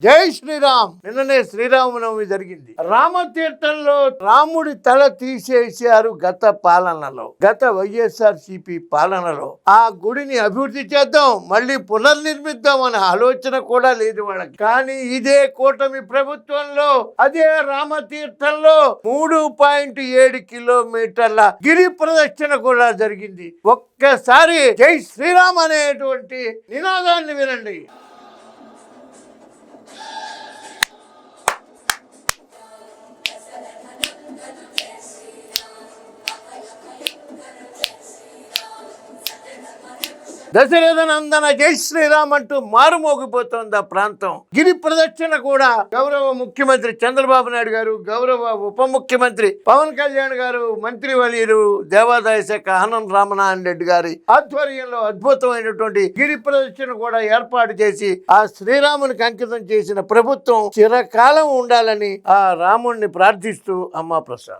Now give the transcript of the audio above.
జై శ్రీరామ్. నిన్ననే శ్రీరామనవమి జరిగింది. రామతీర్థంలో రాముడి తల తీసేశారు గత వైఎస్ఆర్సీపీ పాలనలో. ఆ గుడిని అభివృద్ధి చేద్దాం, మళ్ళీ పునర్నిర్మిద్దాం అనే ఆలోచన కూడా లేదు వాళ్ళకి. కానీ ఇదే కూటమి ప్రభుత్వంలో అదే రామతీర్థంలో 3.7 కిలోమీటర్ల గిరి ప్రదక్షిణ కూడా జరిగింది. ఒక్కసారి జై శ్రీరామ్ అనేటువంటి నినాదాన్ని వినండి. దశరథ నందన జై శ్రీరామ్ అంటూ మారుమోగిపోతోంది ఆ ప్రాంతం. గిరి ప్రదక్షిణ కూడా గౌరవ ముఖ్యమంత్రి చంద్రబాబు నాయుడు గారు, గౌరవ ఉప ముఖ్యమంత్రి పవన్ కళ్యాణ్ గారు, మంత్రివర్యులు దేవాదాయ శాఖ ఆనం రామనారాయణ రెడ్డి గారి ఆధ్వర్యంలో అద్భుతమైనటువంటి గిరి ప్రదక్షిణ కూడా ఏర్పాటు చేసి ఆ శ్రీరామునికి అంకితం చేసిన ప్రభుత్వం చిరకాలం ఉండాలని ఆ రాముణ్ణి ప్రార్థిస్తూ అమ్మా ప్రసాద్.